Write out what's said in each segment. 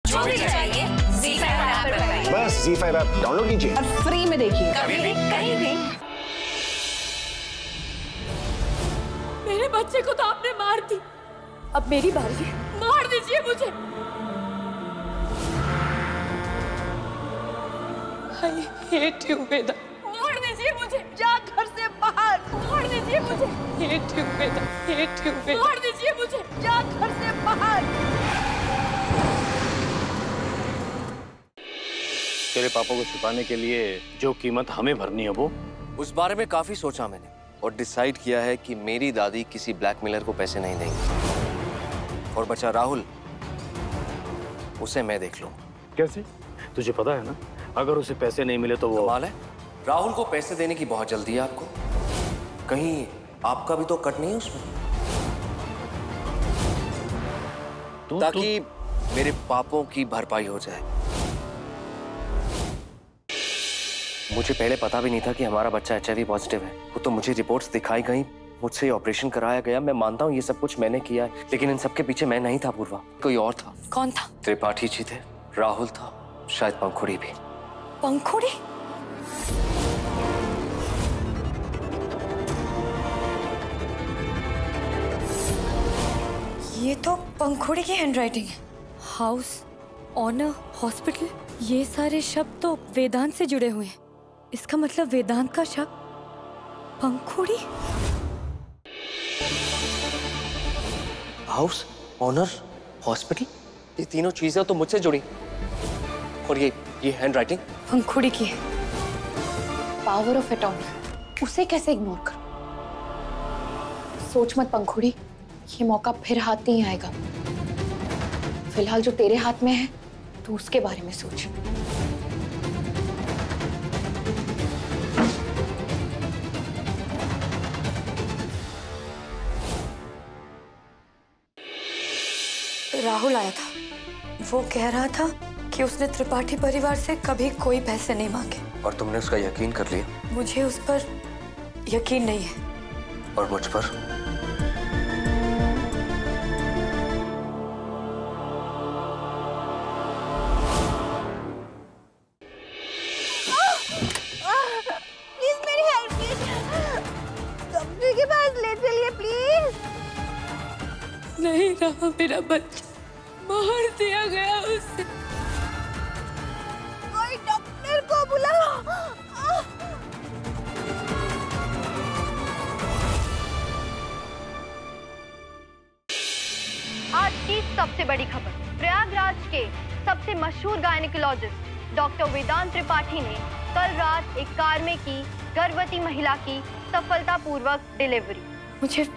जो भी चाहिए ZEE5 ऐप पर पाइए। बस ZEE5 ऐप डाउनलोड कीजिए और फ्री में देखिए, कभी भी कहीं भी। मेरे बच्चे को तो आपने मार दी, अब मेरी बारी है, मार दीजिए मुझे। I hate you वेदा, मार दीजिए मुझे, जा घर से बाहर, मार दीजिए मुझे। Hate you Veda, hate you वेदा, मार दीजिए मुझे, जा घर से बाहर। तेरे पापा को छुपाने के लिए जो कीमत हमें भरनी है वो, उस बारे में काफी सोचा मैंने और डिसाइड किया है कि मेरी दादी किसी ब्लैकमेलर को पैसे नहीं देंगी। और बचा राहुल, उसे मैं देख लूं। कैसे? तुझे पता है ना, अगर उसे पैसे नहीं मिले तो वो कमाल है। राहुल को पैसे देने की बहुत जल्दी है आपको, कहीं आपका भी तो कट नहीं है उसमें? ताकि मेरे पापों की भरपाई हो जाए। मुझे पहले पता भी नहीं था कि हमारा बच्चा HIV पॉजिटिव है। वो तो मुझे रिपोर्ट्स दिखाई गई, मुझसे ऑपरेशन कराया गया। मैं मानता हूँ ये सब कुछ मैंने किया है, लेकिन इन सब के पीछे मैं नहीं था पूर्वा, कोई और था। कौन था? त्रिपाठी जी थे, राहुल था, शायद पंखुड़ी भी। पंखुड़ी? ये तो पंखुड़ी की हैंडराइटिंग है। हाउस, ऑनर, हॉस्पिटल, ये सारे शब्द तो वेदांत से जुड़े हुए हैं। इसका मतलब वेदांत का शक पंखुड़ी। हाउस, ऑनर, हॉस्पिटल, ये तीनों चीजें तो मुझसे जुड़ी। और ये हैंडराइटिंग पंखुड़ी की है। पावर ऑफ अटॉर्नी, उसे कैसे इग्नोर करूं? सोच मत पंखुड़ी, ये मौका फिर हाथ नहीं आएगा। फिलहाल जो तेरे हाथ में है, तू उसके बारे में सोच। राहुल आया था, वो कह रहा था कि उसने त्रिपाठी परिवार से कभी कोई पैसे नहीं मांगे। और तुमने उसका यकीन कर लिया? मुझे उस पर यकीन नहीं है। और मुझ पर? प्लीज मेरी हेल्प कीजिए, डॉक्टर के पास ले चलिए प्लीज। नहीं रहा मेरा बच्चा, मार दिया गया उसे। कोई डॉक्टर को बुलाओ। आज की सबसे बड़ी खबर, प्रयागराज के सबसे मशहूर गायनेकोलॉजिस्ट डॉक्टर वेदांत त्रिपाठी ने कल रात एक कार में की गर्भवती महिला की सफलतापूर्वक डिलीवरी। मुझे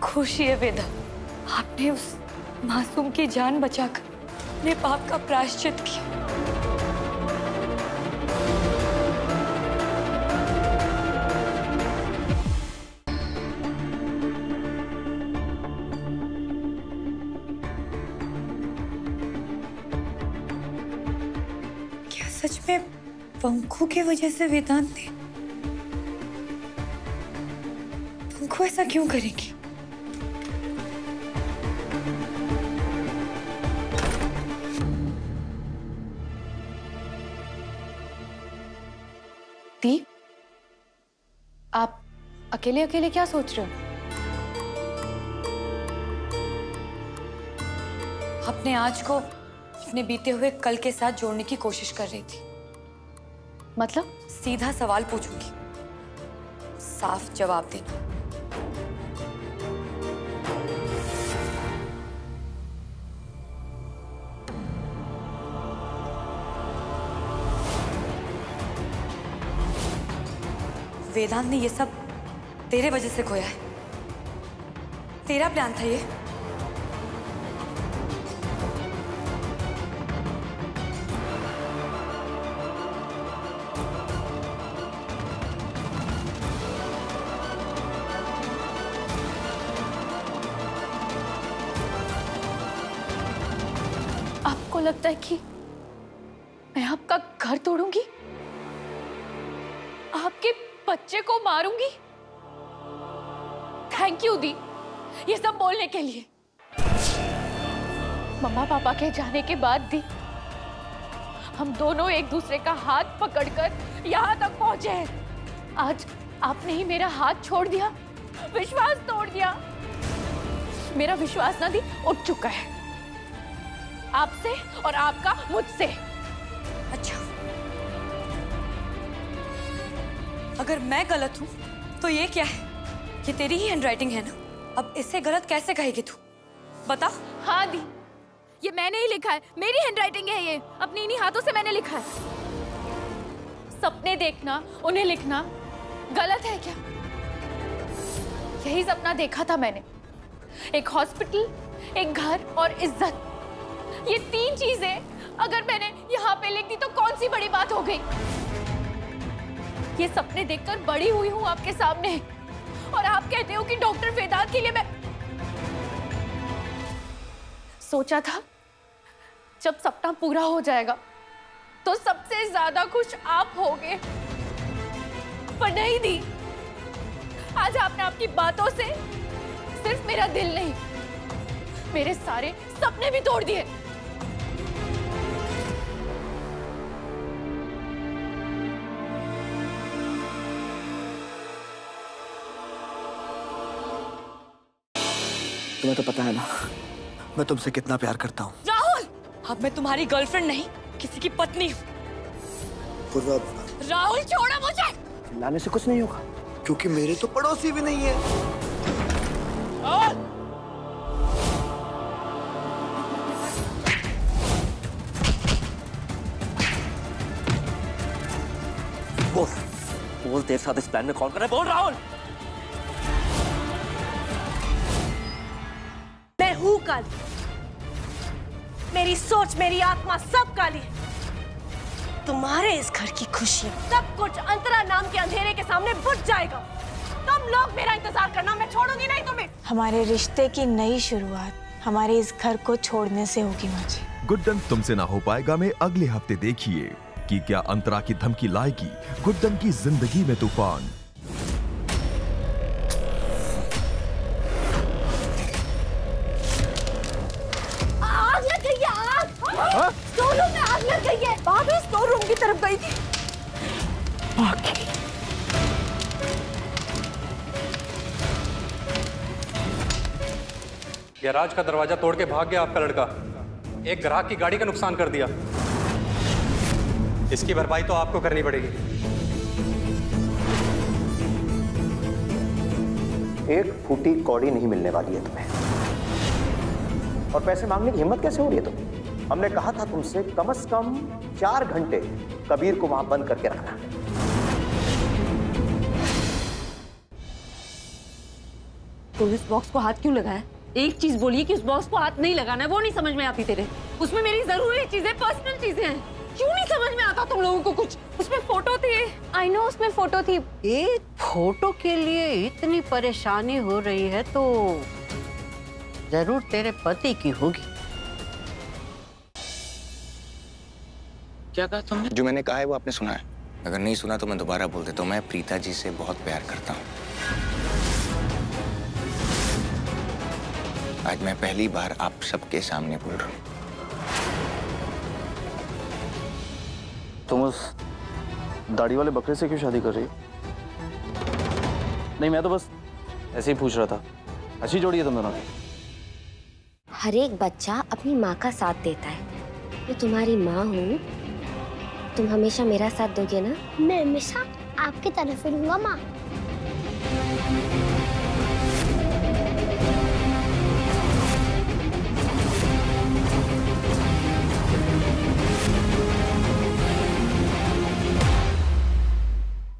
खुशी है वेदा, आपने उस मासूम की जान बचाकर अपने पाप का प्रायश्चित किया। क्या सच में पंखु की वजह से वेदांत ने? पंखु ऐसा क्यों करेगी? दी, आप अकेले अकेले क्या सोच रहे हो? अपने आज को अपने बीते हुए कल के साथ जोड़ने की कोशिश कर रही थी। मतलब सीधा सवाल पूछूंगी, साफ जवाब देना। वेदांत ने ये सब तेरे वजह से खोया है, तेरा प्लान था ये। आपको लगता है कि मैं आपका घर तोड़ूंगी, आपके बच्चे को मारूंगी? थैंक यू दी, ये सब बोलने के लिए। मम्मा पापा के जाने के बाद दी, हम दोनों एक दूसरे का हाथ पकड़कर यहाँ तक पहुंचे हैं। आज आपने ही मेरा हाथ छोड़ दिया, विश्वास तोड़ दिया। मेरा विश्वास ना दी उठ चुका है आपसे और आपका मुझसे। अच्छा, अगर मैं गलत हूं तो ये क्या है? ये तेरी ही हैंडराइटिंग है ना? अब इससे गलत कैसे कहेगी तू? बता। हाँ दी, ये मैंने ही लिखा है, मेरी हैंडराइटिंग है ये, अपनी इन्हीं हाथों से मैंने लिखा है। सपने देखना, उन्हें लिखना गलत है क्या? यही सपना देखा था मैंने, एक हॉस्पिटल, एक घर और इज्जत। ये 3 चीजें अगर मैंने यहाँ पे लिख दी तो कौन सी बड़ी बात हो गई? ये सपने देखकर बड़ी हुई हूँ आपके सामने, और आप कहते हो कि डॉक्टर वेदांत के लिए मैं सोचा था जब सपना पूरा हो जाएगा तो सबसे ज्यादा खुश आप होगे, पर नहीं दी। आज आपने आपकी बातों से सिर्फ मेरा दिल नहीं, मेरे सारे सपने भी तोड़ दिए। तुम्हें तो पता है ना मैं तुमसे कितना प्यार करता हूँ। राहुल, अब मैं तुम्हारी गर्लफ्रेंड नहीं, किसी की पत्नी हूँ। पूर्वा, राहुल छोड़ो मुझे। चिल्लाने से कुछ नहीं होगा, क्योंकि मेरे तो पड़ोसी भी नहीं है। बोल तेरे साथ इस प्लान में कौन कर रहा है? बोल राहुल। मैं हूं काली, मेरी सोच, मेरी आत्मा सब काली है। तुम्हारे इस घर की खुशियां सब कुछ अंतरा नाम के अंधेरे के सामने बुझ जाएगा। तुम लोग मेरा इंतजार करना, मैं छोड़ूंगी नहीं तुम्हें। हमारे रिश्ते की नई शुरुआत हमारे इस घर को छोड़ने से होगी माँ जी। गुड्डन तुमसे ना हो पाएगा में अगले हफ्ते देखिए कि क्या अंतरा की धमकी लाएगी गुड्डन की जिंदगी में तूफान। आग लग गई है, आग! स्टोर रूम में आग लग गई है। भाभी स्टोर रूम की तरफ गई थी। गैराज का दरवाजा तोड़ के भाग गया आपका लड़का, एक ग्राहक की गाड़ी का नुकसान कर दिया। इसकी भरपाई तो आपको करनी पड़ेगी। एक फूटी कौड़ी नहीं मिलने वाली है तुम्हें, और पैसे मांगने की हिम्मत कैसे हो रही है तुम्हें? हमने कहा था तुमसे कम से कम 4 घंटे कबीर को वहां बंद करके रखना। तुम इस बॉक्स को हाथ क्यों लगाया? एक चीज बोलिए कि उस बॉक्स को हाथ नहीं लगाना है, वो नहीं समझ में आती तेरे। उसमें मेरी जरूरी चीजें, पर्सनल चीजें हैं। क्यों नहीं समझ में आता तुम लोगों को कुछ? उसमें फोटो थी। आई नो उसमें फोटो थी। एक फोटो के लिए इतनी परेशानी हो रही है तो जरूर तेरे पति की होगी। क्या कहा तुमने? जो मैंने कहा है वो आपने सुना है? अगर नहीं सुना तो मैं दोबारा बोल देता हूँ। मैं प्रीता जी से बहुत प्यार करता हूँ। आज मैं पहली बार आप सबके सामने बोल रहा हूँ। तुम उस दाढ़ी वाले बकरे से क्यों शादी कर रही? नहीं, मैं तो बस ऐसे ही पूछ रहा था। अच्छी जोड़ी है तुम दोनों की। हर एक बच्चा अपनी माँ का साथ देता है। मैं तुम्हारी माँ हूँ, तुम हमेशा मेरा साथ दोगे ना? मैं हमेशा आपकी तरफ ही रहूंगा माँ।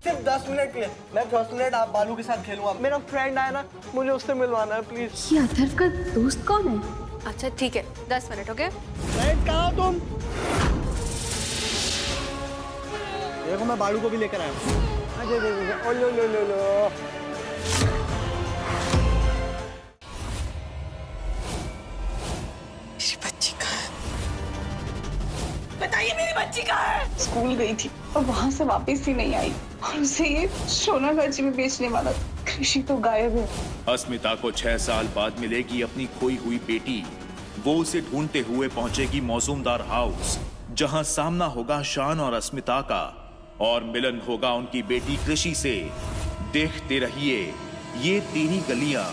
सिर्फ 10 मिनट के लिए। मैं 10 मिनट आप बालू के साथ खेलूंगा। मेरा फ्रेंड आया ना, मुझे उससे मिलवाना है प्लीज। ये अथर्व का दोस्त कौन है? अच्छा ठीक है, 10 मिनट। ओके फ्रेंड कहाँ हो तुम? देखो मैं बालू को भी लेकर आया हूँ। लो लो लो लो। मेरी बच्ची कहाँ है? बताइए मेरी बच्ची कहाँ है? स्कूल गई थी और वहाँ से वापस ही नहीं आई, और उसे ये सोनागाची में बेचने वाला था। कृषि तो गायब है। अस्मिता को 6 साल बाद मिलेगी अपनी खोई हुई बेटी। वो उसे ढूंढते हुए पहुंचेगी मौजूमदार हाउस। जहां सामना होगा शान और अस्मिता का और मिलन होगा उनकी बेटी कृषि से। देखते रहिए ये तेरी गलियां।